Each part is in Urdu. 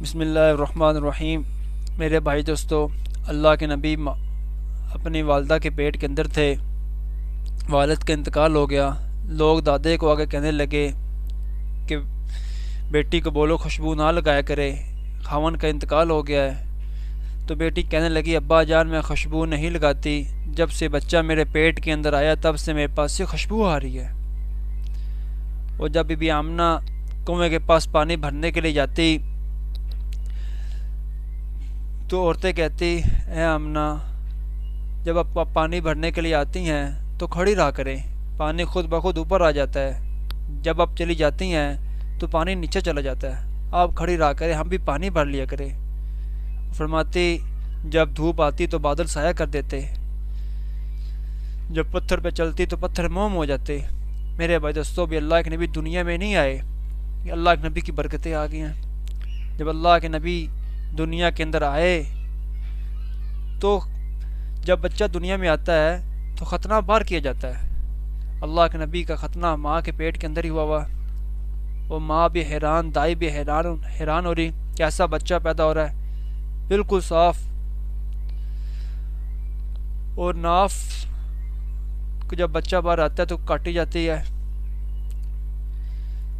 بسم اللہ الرحمن الرحیم۔ میرے بھائی دوستو، اللہ کے نبی اپنی والدہ کے پیٹ کے اندر تھے، والد کا انتقال ہو گیا۔ لوگ دادے کو آگے کہنے لگے کہ بیٹی کو بولو خوشبو نہ لگایا کرے، خاون کا انتقال ہو گیا ہے۔ تو بیٹی کہنے لگی ابا جان میں خوشبو نہیں لگاتی، جب سے بچہ میرے پیٹ کے اندر آیا تب سے میرے پاس سے خوشبو آ رہی ہے۔ اور جب بی بی آمنہ کنویں کے پاس پانی بھرنے کے لیے جاتی تو عورتیں کہتی اے آمنہ، جب آپ پانی بھرنے کے لیے آتی ہیں تو کھڑی رہا کریں، پانی خود بخود اوپر آ جاتا ہے، جب آپ چلی جاتی ہیں تو پانی نیچے چلا جاتا ہے، آپ کھڑی رہا کریں، ہم بھی پانی بھر لیا کریں۔ فرماتی جب دھوپ آتی تو بادل سایہ کر دیتے، جب پتھر پہ چلتی تو پتھر موم ہو جاتے۔ میرے بھائی دوستو، بھی اللہ کے نبی دنیا میں نہیں آئے، یہ اللہ کے نبی کی برکتیں آ گئی ہیں۔ جب اللہ کے نبی دنیا کے اندر آئے تو جب بچہ دنیا میں آتا ہے تو ختنہ باہر کیا جاتا ہے۔ اللہ کے نبی کا ختنہ ماں کے پیٹ کے اندر ہی ہوا وہ ماں بھی حیران، دائی بھی حیران ہو رہی کہ ایسا بچہ پیدا ہو رہا ہے بالکل صاف، اور ناف جب بچہ باہر آتا ہے تو کاٹی جاتی ہے،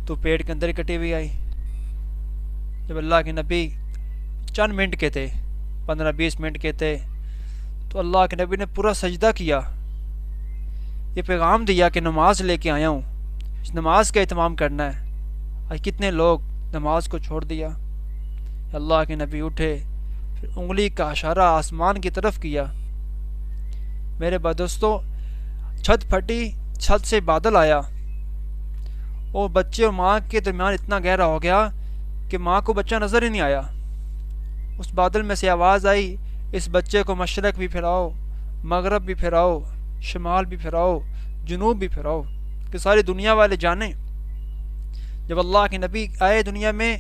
تو پیٹ کے اندر ہی کٹی ہوئی آئی۔ جب اللہ کے نبی چند منٹ کے تھے، 15-20 منٹ کے تھے، تو اللہ کے نبی نے پورا سجدہ کیا، یہ پیغام دیا کہ نماز لے کے آیا ہوں، اس نماز کا اہتمام کرنا ہے۔ آج کتنے لوگ نماز کو چھوڑ دیا۔ اللہ کے نبی اٹھے، پھر انگلی کا اشارہ آسمان کی طرف کیا۔ میرے بھائی دوستو، چھت پھٹی، چھت سے بادل آیا اور بچے اور ماں کے درمیان اتنا گہرا ہو گیا کہ ماں کو بچہ نظر ہی نہیں آیا۔ اس بادل میں سے آواز آئی اس بچے کو مشرق بھی پھراؤ، مغرب بھی پھراؤ، شمال بھی پھراؤ، جنوب بھی پھراؤ، کہ ساری دنیا والے جانیں۔ جب اللہ کے نبی آئے دنیا میں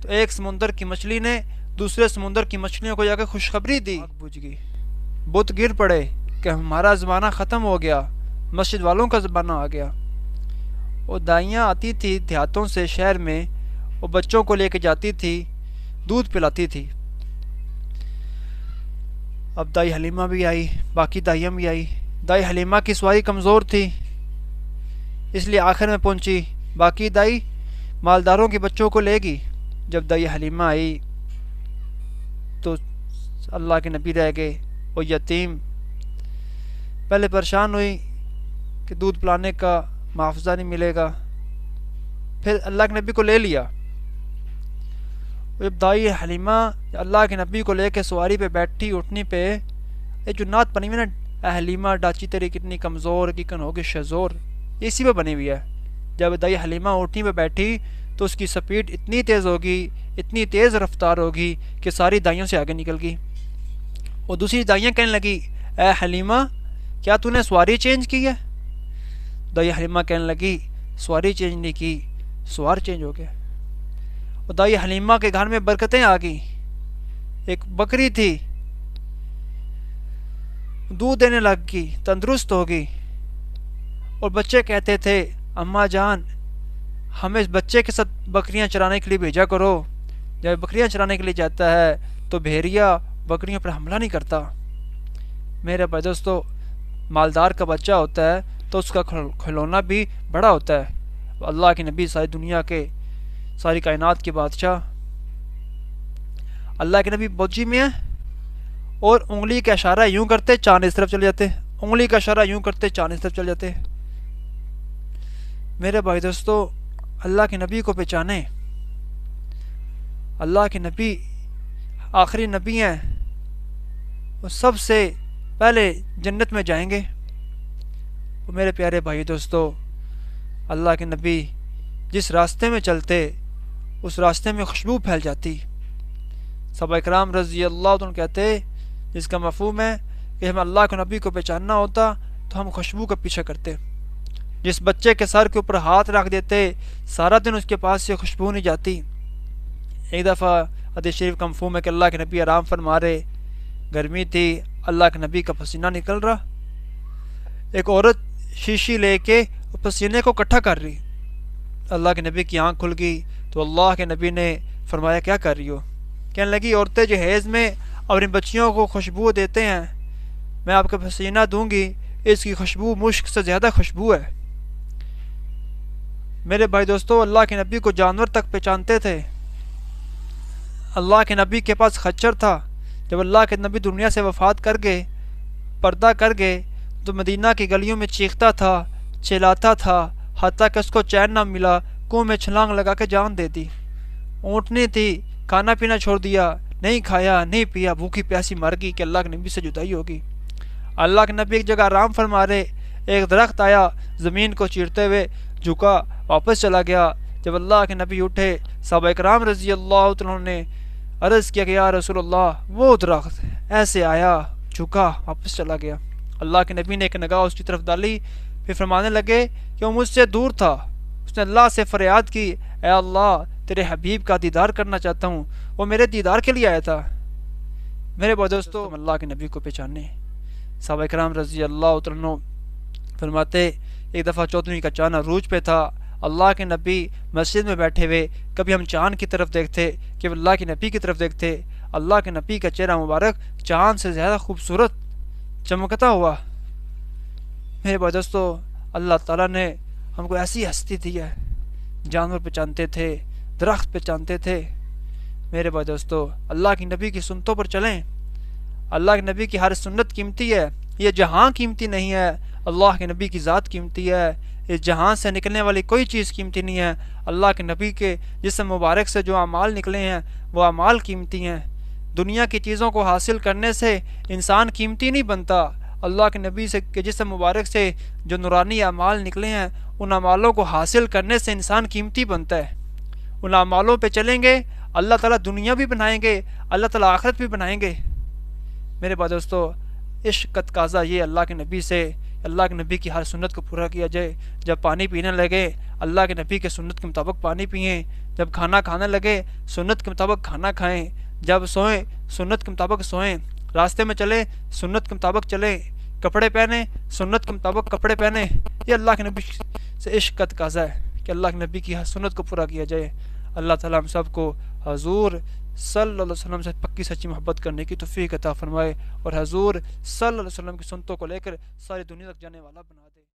تو ایک سمندر کی مچھلی نے دوسرے سمندر کی مچھلیوں کو جا کے خوشخبری دی، آگ بجھ گئی، بت گر پڑے کہ ہمارا زمانہ ختم ہو گیا، مسجد والوں کا زمانہ آ گیا۔ اور دائیاں آتی تھی دیہاتوں سے شہر میں، وہ بچوں کو لے کے جاتی تھی، دودھ پلاتی تھی۔ اب دائی حلیمہ بھی آئی، باقی دائیاں بھی آئی۔ دائی حلیمہ کی سواری کمزور تھی، اس لیے آخر میں پہنچی، باقی دائی مالداروں کے بچوں کو لے گی۔ جب دائی حلیمہ آئی تو اللہ کے نبی رہ گئے، وہ یتیم، پہلے پریشان ہوئی کہ دودھ پلانے کا محافظہ نہیں ملے گا، پھر اللہ کے نبی کو لے لیا۔ جب دائی حلیمہ اللہ کے نبی کو لے کے سواری پہ بیٹھی، اٹھنی پہ یہ جو نعت بنی ہوئی نا، اے حلیمہ ڈاچی تیری کتنی کمزور کن ہوگی شزور، اسی پہ بنی ہوئی ہے۔ جب دائی حلیمہ اٹھنی پہ بیٹھی تو اس کی سپیڈ اتنی تیز ہوگی، اتنی تیز رفتار ہوگی کہ ساری دائیوں سے آگے نکل گئی۔ اور دوسری دائیاں کہنے لگی اے حلیمہ کیا تو نے سواری چینج کی ہے؟ دائی حلیمہ کہنے لگی سواری چینج نہیں کی، سوار چینج ہو گیا۔ اور دائی حلیمہ کے گھر میں برکتیں آ گئیں۔ ایک بکری تھی، دودھ دینے لگ گئی، تندرست ہو گئی، اور بچے کہتے تھے اماں جان ہمیں اس بچے کے ساتھ بکریاں چرانے کے لیے بھیجا کرو۔ جب بکریاں چرانے کے لیے جاتا ہے تو بھیڑیا بکریوں پر حملہ نہیں کرتا۔ میرے بھائی دوستو، مالدار کا بچہ ہوتا ہے تو اس کا کھلونا بھی بڑا ہوتا ہے۔ اللہ کے نبی ساری دنیا کے، ساری کائنات کے بادشاہ، اللہ کے نبی بوجی میں ہیں اور انگلی کا اشارہ یوں کرتے چاند اس طرف چلے جاتے، انگلی کا اشارہ یوں کرتے چاند اس طرف چلے جاتے۔ میرے بھائی دوستو، اللہ کے نبی کو پہچانے۔ اللہ کے نبی آخری نبی ہیں، وہ سب سے پہلے جنت میں جائیں گے۔ وہ میرے پیارے بھائی دوستو، اللہ کے نبی جس راستے میں چلتے اس راستے میں خوشبو پھیل جاتی۔ صحابہ اکرام رضی اللہ عنہ کہتے جس کا مفہوم ہے کہ ہمیں اللہ کے نبی کو پہچاننا ہوتا تو ہم خوشبو کا پیچھا کرتے۔ جس بچے کے سر کے اوپر ہاتھ رکھ دیتے سارا دن اس کے پاس سے خوشبو نہیں جاتی۔ ایک دفعہ حدیث شریف کا مفہوم ہے کہ اللہ کے نبی آرام فرما رہے، گرمی تھی، اللہ کے نبی کا پسینہ نکل رہا، ایک عورت شیشی لے کے پسینے کو اکٹھا کر رہی، اللہ کے نبی کی آنکھ کھل گئی تو اللہ کے نبی نے فرمایا کیا کر رہی ہو؟ کہنے لگی عورتیں جہیز میں اپنی بچیوں کو خوشبو دیتے ہیں، میں آپ کو پسینہ دوں گی، اس کی خوشبو مشک سے زیادہ خوشبو ہے۔ میرے بھائی دوستو، اللہ کے نبی کو جانور تک پہچانتے تھے۔ اللہ کے نبی کے پاس خچر تھا۔ جب اللہ کے نبی دنیا سے وفات کر گئے، پردہ کر گئے، تو مدینہ کی گلیوں میں چیختا تھا، چلاتا تھا، حتیٰ کہ اس کو چین نہ ملا، کنویں میں چھلانگ لگا کے جان دے دی۔ اونٹنی تھی، کھانا پینا چھوڑ دیا، نہیں کھایا نہیں پیا، بھوکی پیاسی مر گئی کہ اللہ کے نبی سے جدائی ہوگی۔ اللہ کے نبی ایک جگہ آرام فرما رہے، ایک درخت آیا، زمین کو چیرتے ہوئے جھکا، واپس چلا گیا۔ جب اللہ کے نبی اٹھے، صحابہ اکرام رضی اللہ تعالیٰ نے عرض کیا کہ یا رسول اللہ، وہ درخت ایسے آیا، جھکا، واپس چلا گیا۔ اللہ کے نبی نے ایک نگاہ اس کی طرف ڈالی، پھر فرمانے لگے کہ وہ مجھ سے دور تھا، اس نے اللہ سے فریاد کی، اے اللہ، تیرے حبیب کا دیدار کرنا چاہتا ہوں، وہ میرے دیدار کے لیے آیا تھا۔ میرے بھائی دوستو، اللہ کے نبی کو پہچانے۔ صحابہ کرام رضی اللہ عنہ فرماتے، ایک دفعہ 14ویں کا چاند عروج پہ تھا، اللہ کے نبی مسجد میں بیٹھے ہوئے، کبھی ہم چاند کی طرف دیکھتے، کبھی اللہ کے نبی کی طرف دیکھتے، اللہ کے نبی کا چہرہ مبارک چاند سے زیادہ خوبصورت چمکتا ہوا۔ میرے بھائی دوستو، اللہ تعالیٰ نے ہم کو ایسی ہستی دی ہے، جانور پہچانتے تھے، درخت پہچانتے تھے۔ میرے بھائی دوستو، اللہ کی نبی کی سنتوں پر چلیں۔ اللہ کے نبی کی ہر سنت قیمتی ہے، یہ جہاں قیمتی نہیں ہے، اللہ کے نبی کی ذات قیمتی ہے۔ اس جہاں سے نکلنے والی کوئی چیز قیمتی نہیں ہے، اللہ کے نبی کے جسم مبارک سے جو اعمال نکلے ہیں وہ اعمال قیمتی ہیں۔ دنیا کی چیزوں کو حاصل کرنے سے انسان قیمتی نہیں بنتا، اللہ کے نبی سے کے جسم مبارک سے جو نورانی اعمال نکلے ہیں ان اعمالوں کو حاصل کرنے سے انسان قیمتی بنتا ہے۔ ان اعمالوں پہ چلیں گے، اللہ تعالیٰ دنیا بھی بنائیں گے، اللہ تعالیٰ آخرت بھی بنائیں گے۔ میرے بھائی دوستو، عشق کا تقاضا یہ اللہ کے نبی سے، اللہ کے نبی کی ہر سنت کو پورا کیا جائے۔ جب پانی پینے لگے، اللہ کے نبی کے سنت کے مطابق پانی پئیں۔ جب کھانا کھانے لگے، سنت کے مطابق کھانا کھائیں۔ جب سوئیں، سنت کے مطابق سوئیں۔ راستے میں چلیں، سنت کے مطابق چلیں۔ کپڑے پہنیں، سنت کے مطابق کپڑے پہنیں۔ یہ اللہ کے نبی سے عشق کا تقاضا ہے کہ اللہ کے نبی کی ہر سنت کو پورا کیا جائے۔ اللہ تعالیٰ ہم سب کو حضور صلی اللہ علیہ وسلم سے پکی سچی محبت کرنے کی توفیق عطا فرمائے، اور حضور صلی اللہ علیہ وسلم کی سنتوں کو لے کر ساری دنیا تک جانے والا بنا دے۔